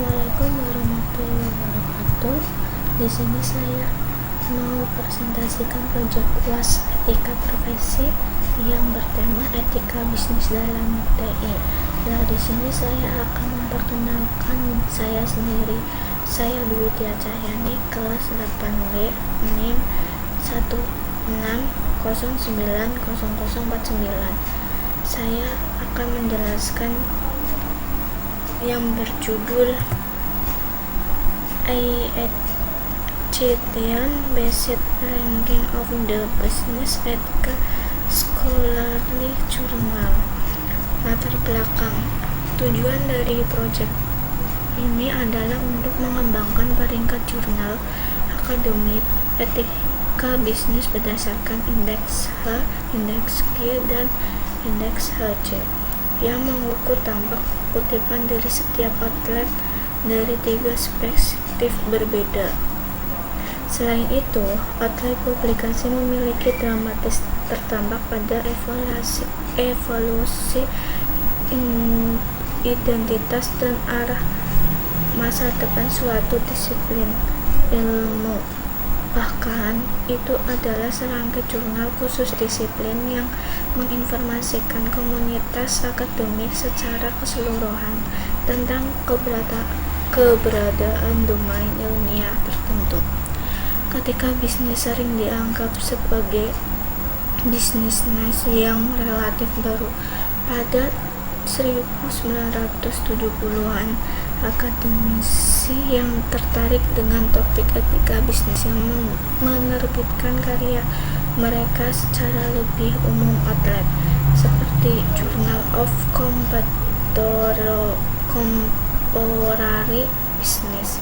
Assalamualaikum warahmatullahi wabarakatuh. Di sini saya mau presentasikan proyek UAS etika profesi yang bertema etika bisnis dalam TI. Nah, di sini saya akan memperkenalkan saya sendiri. Saya Dwi Tia Cahyani, kelas 8B, NIM 16090049. Saya akan menjelaskan yang berjudul IHCTian Based Ranking of the Business Ethics Scholarly Journal. Latar belakang tujuan dari proyek ini adalah untuk mengembangkan peringkat jurnal akademik etika bisnis berdasarkan indeks H, indeks Q, dan indeks HC yang mengukur dampak kutipan dari setiap outlet dari 3 perspektif berbeda. Selain itu, outlet publikasi memiliki dramatis terdampak pada evolusi identitas dan arah masa depan suatu disiplin ilmu. Bahkan, itu adalah serangkai jurnal khusus disiplin yang menginformasikan komunitas akademik secara keseluruhan tentang keberadaan domain ilmiah tertentu. Ketika bisnis sering dianggap sebagai bisnis niche yang relatif baru, pada 1970-an, akademisi yang tertarik dengan topik etika bisnis yang menerbitkan karya mereka secara lebih umum outlet seperti Journal of Contemporary Business.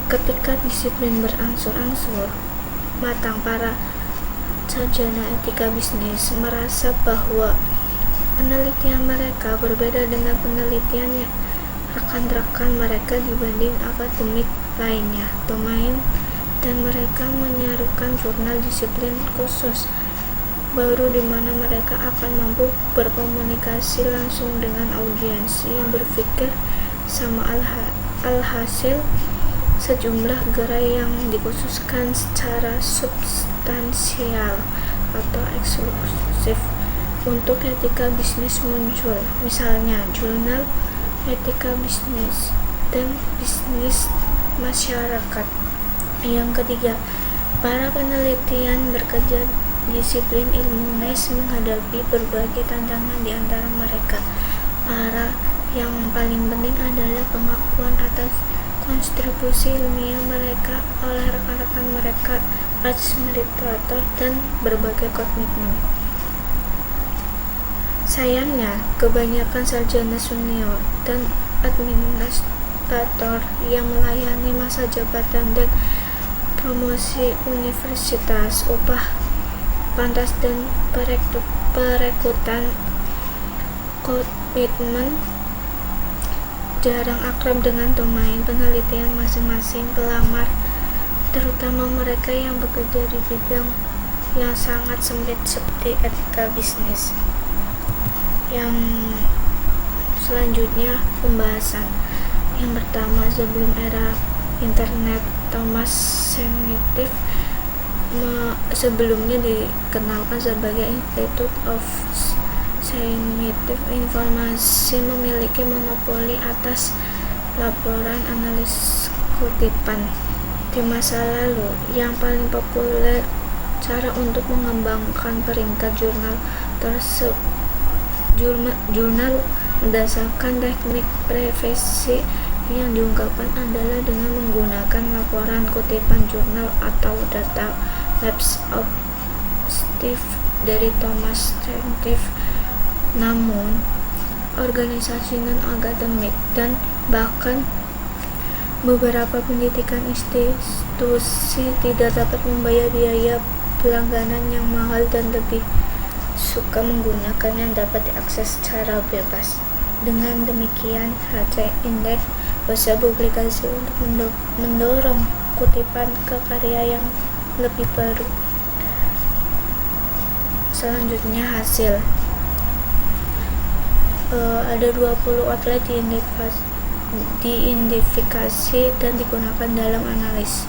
Ketika disiplin berangsur-angsur matang, para sarjana etika bisnis merasa bahwa penelitian mereka berbeda dengan penelitian rekan-rekan mereka dibanding akademik lainnya domain, dan mereka menyerukan jurnal disiplin khusus baru di mana mereka akan mampu berkomunikasi langsung dengan audiens yang berpikir sama. Alhasil, sejumlah gerai yang dikhususkan secara substansial atau eksklusif untuk etika bisnis muncul, misalnya Jurnal Etika Bisnis dan Bisnis Masyarakat. Yang ketiga, para penelitian bekerja disiplin ilmu niche menghadapi berbagai tantangan di antara mereka. Yang paling penting adalah pengakuan atas kontribusi ilmiah mereka oleh rekan-rekan mereka, fasilitator, dan berbagai komitmen. Sayangnya, kebanyakan sarjana senior dan administrator yang melayani masa jabatan dan promosi universitas, upah pantas, dan perekrutan komitmen jarang akrab dengan domain penelitian masing-masing pelamar, terutama mereka yang bekerja di bidang yang sangat sempit seperti etika bisnis. Yang selanjutnya, pembahasan yang pertama, sebelum era internet, Thomas Scientific sebelumnya dikenalkan sebagai Institute of Scientific Information memiliki monopoli atas laporan analisis kutipan. Di masa lalu, yang paling populer cara untuk mengembangkan peringkat jurnal berdasarkan teknik profesi yang diungkapkan adalah dengan menggunakan laporan kutipan jurnal atau data Webs of Steve dari Thomas Scientific. Namun, organisasi non-akademik dan bahkan beberapa pendidikan institusi tidak dapat membayar biaya berlangganan yang mahal dan lebih suka menggunakan yang dapat diakses secara bebas. Dengan demikian, HC Index bisa publikasi untuk mendorong kutipan ke karya yang lebih baru. Selanjutnya, hasil. Ada 20 outlet di diidentifikasi dan digunakan dalam analis.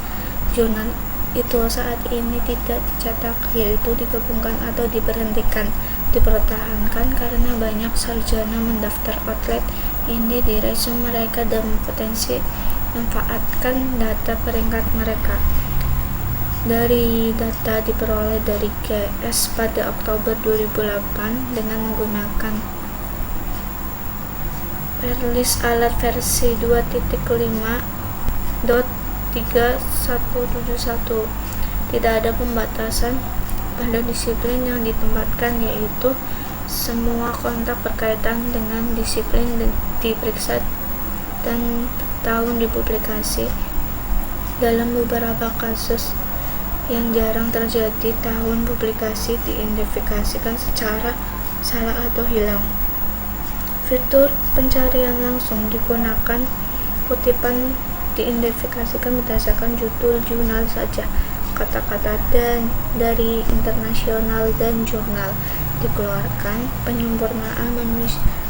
Jurnal itu saat ini tidak dicetak, yaitu digabungkan atau diberhentikan. Dipertahankan karena banyak sarjana mendaftar outlet ini di resume mereka dan potensi manfaatkan data peringkat mereka. Dari data diperoleh dari GS pada Oktober 2008 dengan menggunakan Perlis Alert versi 2.5.3171. Tidak ada pembatasan pada disiplin yang ditempatkan, yaitu semua kontak berkaitan dengan disiplin diperiksa dan tahun dipublikasi. Dalam beberapa kasus yang jarang terjadi, tahun publikasi diidentifikasikan secara salah atau hilang. Fitur pencarian langsung digunakan. Kutipan diidentifikasikan berdasarkan judul jurnal saja. Kata-kata dan dari internasional dan jurnal dikeluarkan. Penyempurnaan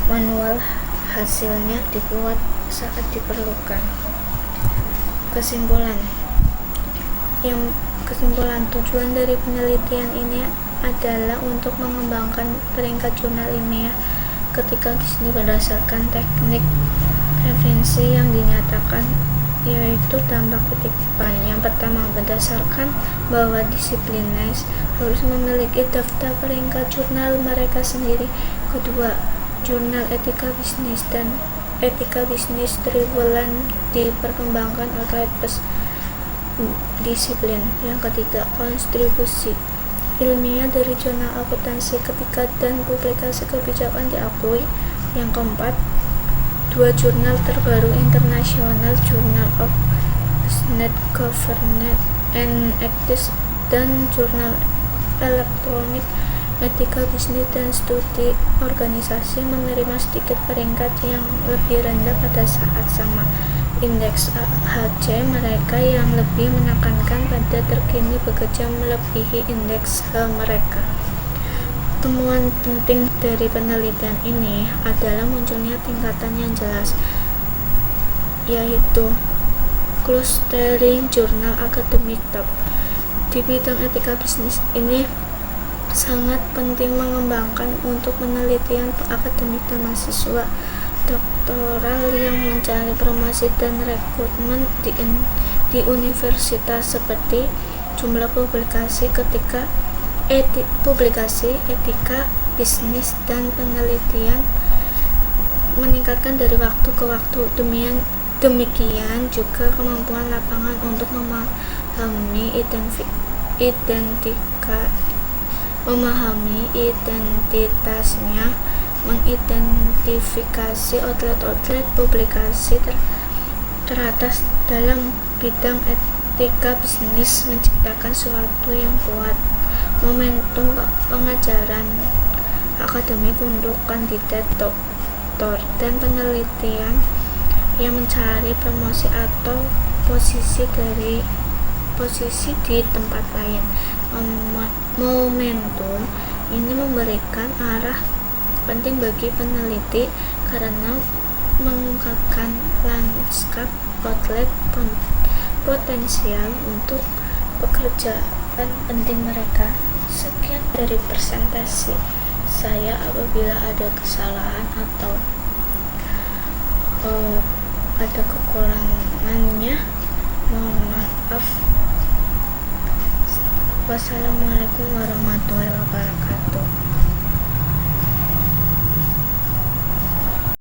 manual hasilnya dibuat saat diperlukan. Kesimpulan tujuan dari penelitian ini adalah untuk mengembangkan peringkat jurnal ilmiah ketika bisnis berdasarkan teknik referensi yang dinyatakan, yaitu tambah kutipan. Yang pertama, berdasarkan bahwa disiplinis harus memiliki daftar peringkat jurnal mereka sendiri. Kedua, jurnal etika bisnis dan etika bisnis triwulan diperkembangkan oleh disiplin. Yang ketiga, kontribusi ilmiah dari jurnal akuntansi ketika dan publikasi kebijakan diakui. Yang keempat, dua jurnal terbaru internasional, Journal of Business Governance and Ethics dan Jurnal Elektronik Etika Bisnis dan Studi Organisasi, menerima sedikit peringkat yang lebih rendah pada saat sama. Indeks HC mereka yang lebih menekankan pada terkini bekerja melebihi indeks H mereka. Temuan penting dari penelitian ini adalah munculnya tingkatan yang jelas, yaitu clustering jurnal akademik top. Di bidang etika bisnis ini sangat penting mengembangkan untuk penelitian akademik dan mahasiswa doktoral yang mencari promosi dan rekrutmen di universitas, seperti jumlah publikasi publikasi etika bisnis dan penelitian meningkatkan dari waktu ke waktu. Demikian juga kemampuan lapangan untuk memahami identitasnya, mengidentifikasi outlet publikasi teratas dalam bidang etika bisnis, menciptakan suatu yang kuat momentum pengajaran akademik untuk kandidat doktor dan penelitian yang mencari promosi atau posisi di tempat lain. Momentum ini memberikan arah penting bagi peneliti karena mengungkapkan lanskap outlet potensial untuk pekerjaan penting mereka. Sekian dari presentasi saya. Apabila ada kesalahan atau ada kekurangannya, mohon maaf. Wassalamualaikum warahmatullahi wabarakatuh.